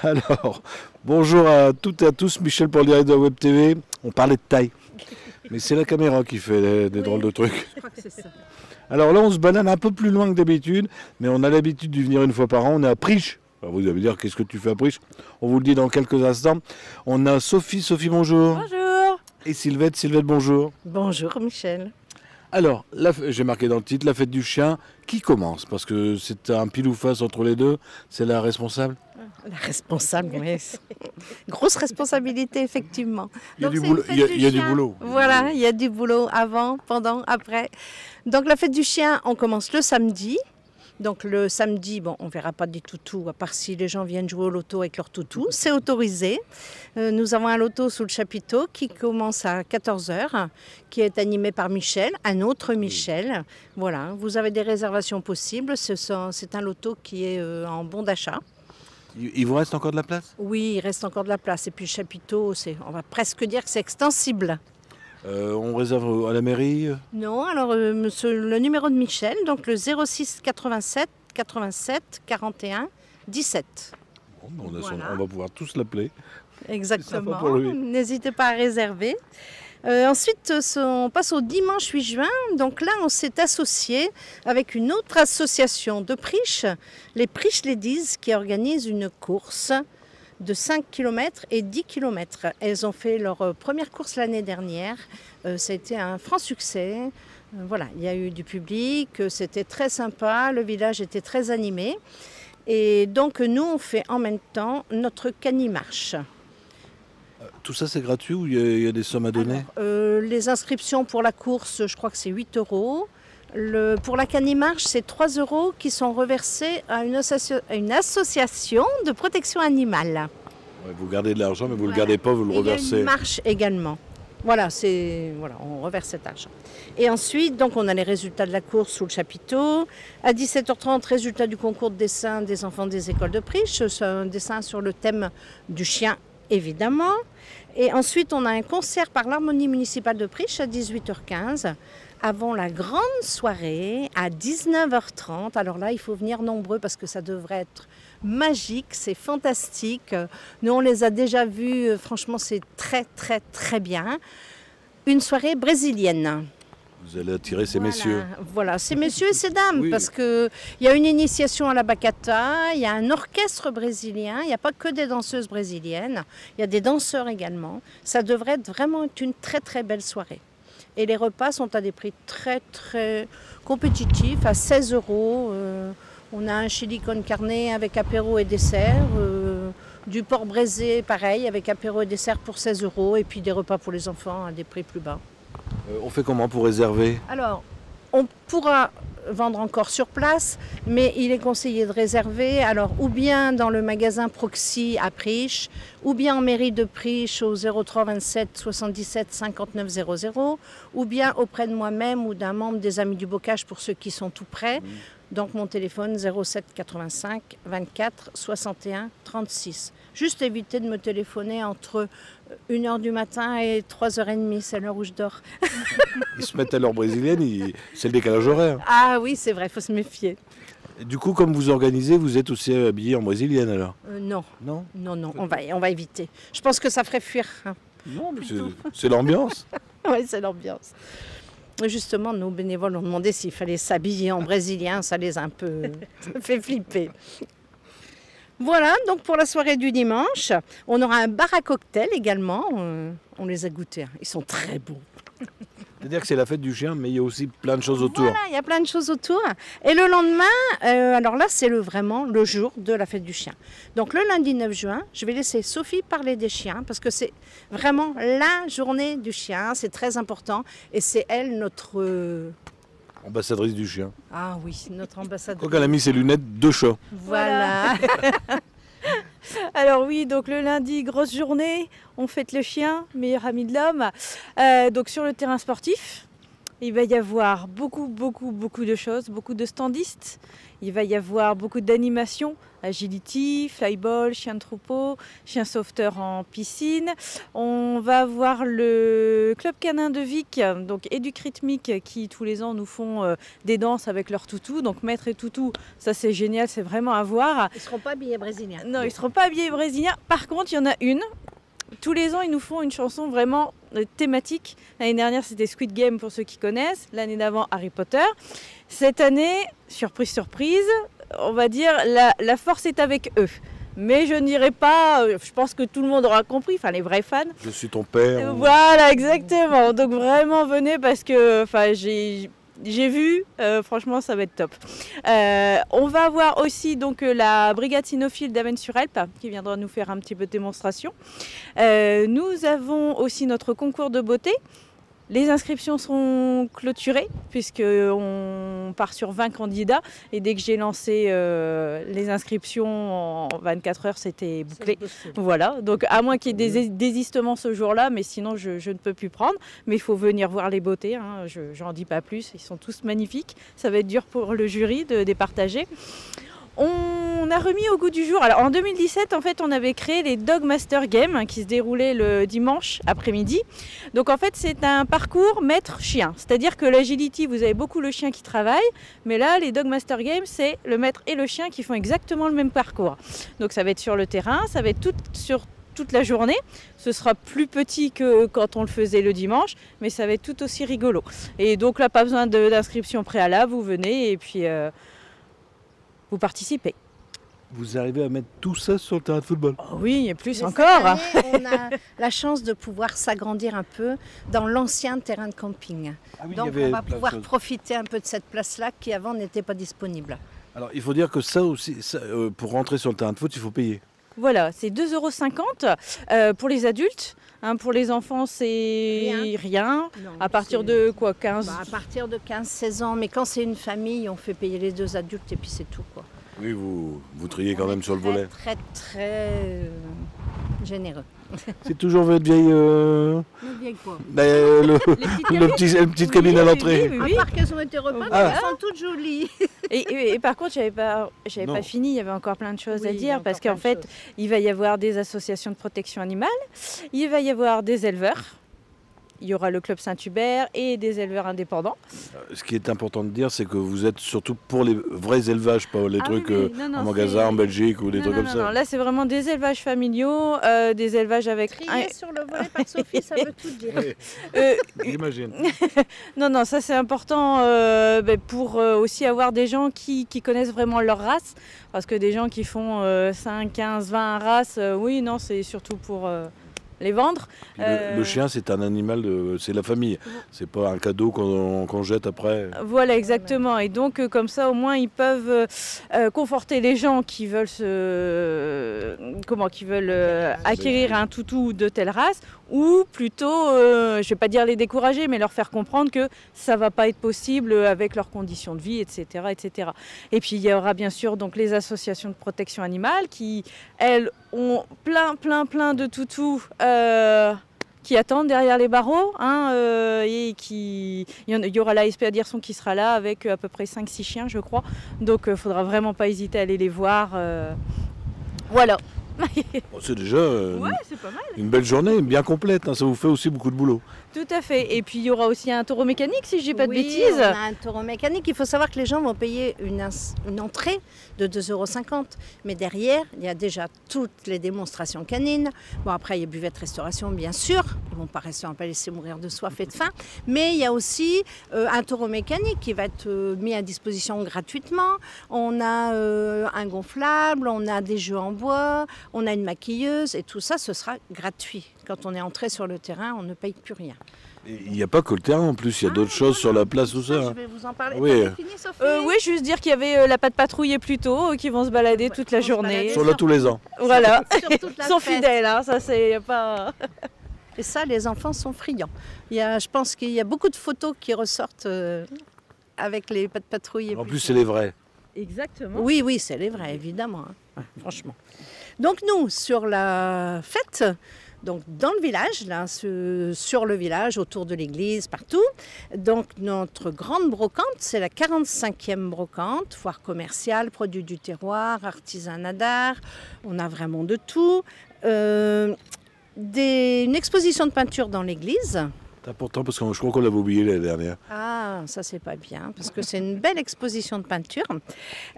Alors, bonjour à toutes et à tous, Michel pour le direct de Web TV. On parlait de taille, mais c'est la caméra qui fait des drôles de trucs. Je crois que c'est ça. Alors là, on se balade un peu plus loin que d'habitude, mais on a l'habitude d'y venir une fois par an. On est à Priches. Alors vous allez me dire, qu'est-ce que tu fais à Priches? On vous le dit dans quelques instants. On a Sophie. Sophie, bonjour. Bonjour. Et Sylvette. Sylvette, bonjour. Bonjour Michel. Alors, j'ai marqué dans le titre, la fête du chien. Qui commence? Parce que c'est un pile ou face entre les deux. C'est la responsable? La responsable, oui. Grosse responsabilité, effectivement. Il y a Donc, du c'est boulot. une fête Il y a du chien. boulot. Voilà, il y a du boulot avant, pendant, après. Donc la fête du chien, on commence le samedi. Donc le samedi, bon, on ne verra pas des toutous, à part si les gens viennent jouer au loto avec leur toutou. C'est autorisé. Nous avons un loto sous le chapiteau qui commence à 14 h, qui est animé par Michel, un autre Michel. Voilà, vous avez des réservations possibles. C'est un loto qui est en bon d'achat. Il vous reste encore de la place? Oui, il reste encore de la place. Et puis le chapiteau, on va presque dire que c'est extensible. On réserve à la mairie? Non, alors le numéro de Michel, donc le 06 87 87 41 17. Bon, Voilà. on va pouvoir tous l'appeler. Exactement. sympa pour lui. N'hésitez pas à réserver. Ensuite, on passe au dimanche 8 juin. Donc là, on s'est associé avec une autre association de Priches, les Priches Ladies, qui organisent une course de 5 km et 10 km. Elles ont fait leur première course l'année dernière. Ça a été un franc succès. Voilà, il y a eu du public, c'était très sympa, le village était très animé. Et donc nous, on fait en même temps notre canimarche. Tout ça, c'est gratuit ou il y a des sommes à donner? Alors, les inscriptions pour la course, je crois que c'est 8 €. Pour la canimarche, c'est 3 € qui sont reversés à une association de protection animale. Ouais, vous gardez de l'argent, mais vous ne le gardez pas, vous le Et il y a reversez. une marche également. Voilà, on reverse cet argent. Et ensuite, donc, on a les résultats de la course sous le chapiteau. À 17 h 30, résultat du concours de dessin des enfants des écoles de Priches. C'est un dessin sur le thème du chien, évidemment. Et ensuite, on a un concert par l'Harmonie municipale de Priches à 18 h 15, avant la grande soirée à 19 h 30. Alors là, il faut venir nombreux parce que ça devrait être magique, c'est fantastique. Nous, on les a déjà vus, franchement, c'est très, très, très bien. Une soirée brésilienne. Vous allez attirer ces messieurs. Voilà, ces messieurs et ces dames, Oui. parce qu'il y a une initiation à la bachata, il y a un orchestre brésilien, il n'y a pas que des danseuses brésiliennes, il y a des danseurs également. Ça devrait être vraiment une très très belle soirée. Et les repas sont à des prix très très compétitifs, à 16 €. On a un chili con carne avec apéro et dessert, du porc braisé pareil avec apéro et dessert pour 16 €, et puis des repas pour les enfants à des prix plus bas. On fait comment pour réserver? Alors, on pourra vendre encore sur place, mais il est conseillé de réserver, alors ou bien dans le magasin Proxy à Priches, ou bien en mairie de Priches au 03 27 77 59 00, ou bien auprès de moi-même ou d'un membre des Amis du Bocage pour ceux qui sont tout près. Donc mon téléphone 07 85 24 61 36. Juste éviter de me téléphoner entre 1 h du matin et 3 h 30, c'est l'heure où je dors. Ils se mettent à l'heure brésilienne, c'est le décalage horaire. Ah oui, c'est vrai, il faut se méfier. Et du coup, comme vous organisez, vous êtes aussi habillé en brésilienne alors? Non, Non? non, on va éviter. Je pense que ça ferait fuir. Hein. Non, mais c'est l'ambiance. Oui, c'est l'ambiance. Justement, nos bénévoles ont demandé s'il fallait s'habiller en brésilien, ça les a un peu fait flipper. Voilà, donc pour la soirée du dimanche, on aura un bar à cocktail également. On les a goûtés, hein. Ils sont très beaux. C'est-à-dire que c'est la fête du chien, mais il y a aussi plein de choses autour. Voilà, il y a plein de choses autour. Et le lendemain, alors là, c'est vraiment le jour de la fête du chien. Donc le lundi 9 juin, je vais laisser Sophie parler des chiens parce que c'est vraiment la journée du chien. C'est très important et c'est elle notre... Ambassadrice du chien. Ah oui, notre ambassadeur. Quoi qu'elle a mis ses lunettes de chat. Voilà. Alors oui, donc le lundi, grosse journée, on fête le chien, meilleur ami de l'homme, donc sur le terrain sportif. Il va y avoir beaucoup de choses, beaucoup de standistes. Il va y avoir beaucoup d'animations, agility, flyball, chien de troupeau, chien sauveteur en piscine. On va avoir le club canin de Vic, donc Éduc Rythmique, qui tous les ans nous font des danses avec leurs toutous. Donc maître et toutou, ça c'est génial, c'est vraiment à voir. Ils ne seront pas habillés brésiliens. Non, ils ne seront pas habillés brésiliens. Par contre, il y en a une. Tous les ans, ils nous font une chanson vraiment thématique. L'année dernière, c'était Squid Game pour ceux qui connaissent. L'année d'avant, Harry Potter. Cette année, surprise, surprise, on va dire la force est avec eux. Mais je n'irai pas, je pense que tout le monde aura compris, enfin les vrais fans. Je suis ton père. Voilà, exactement. Donc vraiment, venez parce que j'ai vu, franchement, ça va être top. On va avoir aussi donc la brigade cynophile d'Avesnes-sur-Helpe qui viendra nous faire un petit peu de démonstration. Nous avons aussi notre concours de beauté. Les inscriptions sont clôturées puisqu'on part sur 20 candidats et dès que j'ai lancé les inscriptions en 24 heures, c'était bouclé. Voilà, donc à moins qu'il y ait des désistements ce jour-là, mais sinon je ne peux plus prendre. Mais il faut venir voir les beautés, hein. Je n'en dis pas plus, ils sont tous magnifiques. Ça va être dur pour le jury de les partager. On a remis au goût du jour. Alors en 2017, en fait, on avait créé les Dog Master Games qui se déroulaient le dimanche après-midi. Donc en fait, c'est un parcours maître-chien. C'est-à-dire que l'agility, vous avez beaucoup le chien qui travaille, mais là, les Dog Master Games, c'est le maître et le chien qui font exactement le même parcours. Donc ça va être sur le terrain, ça va être sur toute la journée. Ce sera plus petit que quand on le faisait le dimanche, mais ça va être tout aussi rigolo. Et donc là, pas besoin d'inscription préalable, vous venez et puis vous participez. Vous arrivez à mettre tout ça sur le terrain de football? Oh oui, et plus Mais encore. cette année, on a la chance de pouvoir s'agrandir un peu dans l'ancien terrain de camping. Ah oui, Donc il y avait on va plein de pouvoir choses. profiter un peu de cette place-là qui avant n'était pas disponible. Alors il faut dire que ça aussi, pour rentrer sur le terrain de foot, il faut payer. Voilà, c'est 2,50 € pour les adultes. Hein, pour les enfants, c'est rien. Non, À partir de quoi, 15 à partir de 15-16 ans, mais quand c'est une famille, on fait payer les 2 adultes et puis c'est tout, quoi. Oui, vous triez quand On même est sur le volet. Très généreux. C'est toujours votre vieille... Nous vieilles quoi. La petite cabine à l'entrée. Oui, À oui. part qu'elles ont été repeintes, Ah. elles sont toutes jolies. Et par contre, j'avais pas Non. fini, il y avait encore plein de choses Oui, à il y a dire, encore parce plein qu'en de fait, choses. il va y avoir des associations de protection animale, il va y avoir des éleveurs, il y aura le club Saint-Hubert et des éleveurs indépendants. Ce qui est important de dire, c'est que vous êtes surtout pour les vrais élevages, pas les Ah trucs oui, oui. Non, en non, magasin, c'est- en Belgique ou des Non, trucs non, comme non, ça. non, là c'est vraiment des élevages familiaux, des élevages avec... Trier sur le volet par Sophie, ça veut tout dire. J'imagine. Non, ça c'est important pour aussi avoir des gens qui connaissent vraiment leur race. Parce que des gens qui font 5, 15, 20 races, oui, non, c'est surtout pour les vendre. Puis le chien, c'est un animal, c'est la famille. C'est pas un cadeau qu'on jette après. Voilà, exactement. Et donc, comme ça, au moins, ils peuvent conforter les gens qui veulent acquérir un toutou de telle race, ou plutôt, je vais pas dire les décourager, mais leur faire comprendre que ça va pas être possible avec leurs conditions de vie, etc., etc. Et puis, il y aura bien sûr donc les associations de protection animale qui, elles, ont plein de toutous. Qui attendent derrière les barreaux, et il y aura la SPA d'Hirson qui sera là avec à peu près 5-6 chiens, je crois. Donc, il faudra vraiment pas hésiter à aller les voir. Voilà. Bon, c'est déjà c'est pas mal. une belle journée, bien complète. Hein. Ça vous fait aussi beaucoup de boulot. Tout à fait. Et puis, il y aura aussi un taureau mécanique, si je dis pas de Oui, bêtises. on a un taureau mécanique. Il faut savoir que les gens vont payer une entrée de 2,50 €. Mais derrière, il y a déjà toutes les démonstrations canines. Bon, après, il y a buvette restauration, bien sûr. Ils ne vont pas rester, on va pas laisser mourir de soif et de faim. Mais il y a aussi un taureau mécanique qui va être mis à disposition gratuitement. On a un gonflable, on a des jeux en bois, on a une maquilleuse. Et tout ça, ce sera gratuit. Quand on est entré sur le terrain, on ne paye plus rien. Et il n'y a pas que le terrain en plus, il y a d'autres choses sur la place, tout ça. Je Hein. vais vous en parler. Oui. T'avais fini, Sophie Oui, juste dire qu'il y avait la patte patrouille plus tôt, qui vont se balader toute la vont se journée. balader. Ils sont là tous les ans. Voilà. Sur toute la Ils sont fête. fidèles, hein, ça c'est pas... Et ça, les enfants sont friands. Je pense qu'il y a beaucoup de photos qui ressortent avec les pattes patrouilles. En plus, c'est les vrais. Exactement. Oui, c'est les vrais, évidemment. Hein. Ouais, franchement. Donc nous, sur la fête, Donc dans le village, là, sur le village, autour de l'église, partout. Donc notre grande brocante, c'est la 45e brocante, foire commerciale, produits du terroir, artisanat d'art. On a vraiment de tout. Une exposition de peinture dans l'église. C'est important parce que je crois qu'on l'avait oublié l'année dernière. Ah, ça c'est pas bien, parce que c'est une belle exposition de peinture.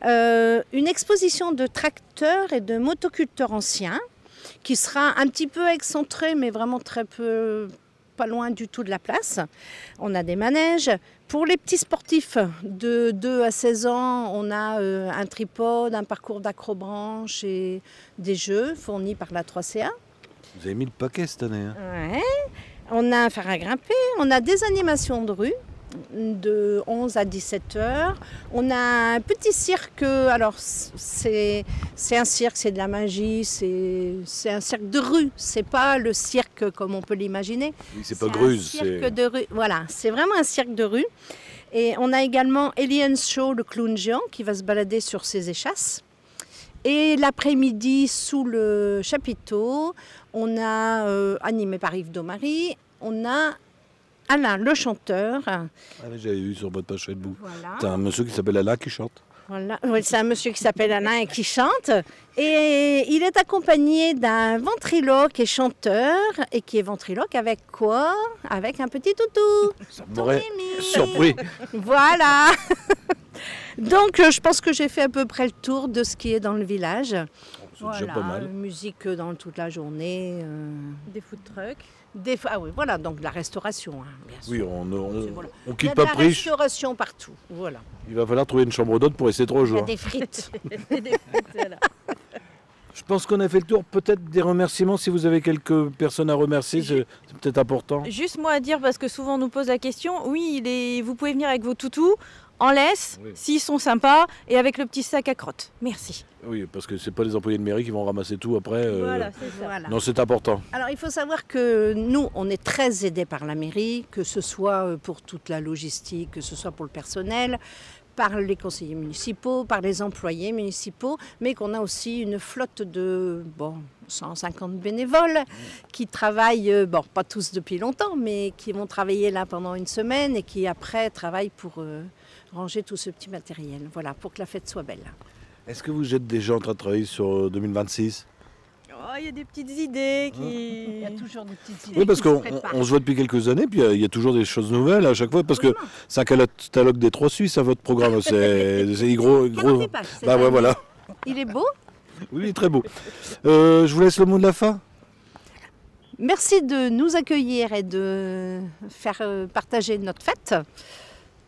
Une exposition de tracteurs et de motoculteurs anciens, qui sera un petit peu excentrée, mais vraiment très peu, pas loin du tout de la place. On a des manèges. Pour les petits sportifs de 2 à 16 ans, on a un tripode, un parcours d'acrobranche et des jeux fournis par la 3CA. Vous avez mis le paquet cette année. Hein. Ouais. On a un fer à grimper, on a des animations de rue de 11 à 17 heures. On a un petit cirque, alors c'est un cirque, c'est de la magie, c'est un cirque de rue, c'est pas le cirque comme on peut l'imaginer. Oui, c'est pas Gruse. Un cirque de rue, voilà, c'est vraiment un cirque de rue. Et on a également Alien Show, le clown géant, qui va se balader sur ses échasses. Et l'après-midi, sous le chapiteau, on a, animé par Yves Domary, on a Alain, le chanteur. Ah, j'avais vu sur votre page Facebook. Voilà. C'est un monsieur qui s'appelle Alain qui chante. Voilà. Oui, c'est un monsieur qui s'appelle Alain et qui chante. Et il est accompagné d'un ventriloque et chanteur. Et qui est ventriloque avec quoi? Avec un petit toutou. Ça m'aurait surpris. Voilà. Donc, je pense que j'ai fait à peu près le tour de ce qui est dans le village. C'est déjà pas mal. Musique dans toute la journée. Des food trucks. Ah oui, voilà, donc de la restauration, hein, bien sûr. Oui, Voilà. on Il y a quitte de pas la Priche. restauration partout, voilà. Il va falloir trouver une chambre d'hôte pour rester 3 Il y a jours. des frites. Je pense qu'on a fait le tour. Peut-être des remerciements si vous avez quelques personnes à remercier, c'est peut-être important. Juste moi à dire, parce que souvent on nous pose la question, oui, vous pouvez venir avec vos toutous, en laisse, Oui. s'ils sont sympas, et avec le petit sac à crottes. Merci. Oui, parce que c'est pas les employés de mairie qui vont ramasser tout après. c'est ça. Voilà. Non, c'est important. Alors il faut savoir que nous, on est très aidés par la mairie, que ce soit pour toute la logistique, que ce soit pour le personnel, par les conseillers municipaux, par les employés municipaux, mais qu'on a aussi une flotte de 150 bénévoles qui travaillent, pas tous depuis longtemps, mais qui vont travailler là pendant une semaine et qui après travaillent pour ranger tout ce petit matériel, voilà, pour que la fête soit belle. Est-ce que vous êtes déjà en train de travailler sur 2026 ? Oh, il y a des petites idées qui... Il y a toujours des petites idées. Oui, parce qui se qu'on préparent. on se voit depuis quelques années, puis il y a toujours des choses nouvelles à chaque fois, parce que c'est un catalogue des 3 Suisses, votre programme. C'est gros. 40 pages, c'est Bah ouais, pas voilà. Il est beau. Oui, il est très beau. Je vous laisse le mot de la fin. Merci de nous accueillir et de faire partager notre fête.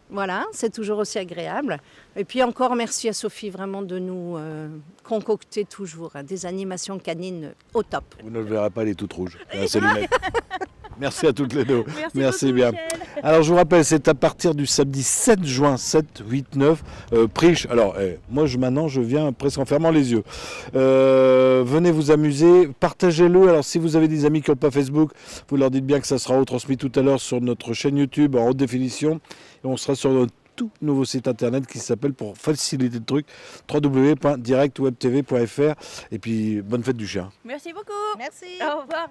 Voilà, c'est toujours aussi agréable. Et puis encore merci à Sophie vraiment de nous concocter toujours des animations canines au top. Vous ne le verrez pas, il est toute rouge. C'est lunettes. Merci à toutes les deux. Merci beaucoup, bien. Michel. Alors je vous rappelle, c'est à partir du samedi 7 juin, 7, 8, 9, Priche. Alors moi maintenant je viens presque en fermant les yeux. Venez vous amuser, partagez-le. Alors si vous avez des amis qui n'ont pas Facebook, vous leur dites bien que ça sera retransmis tout à l'heure sur notre chaîne YouTube en haute définition. Et on sera sur notre tout nouveau site internet qui s'appelle, pour faciliter le truc, www.directwebtv.fr. Et puis bonne fête du chien. Merci beaucoup. Merci. Au revoir.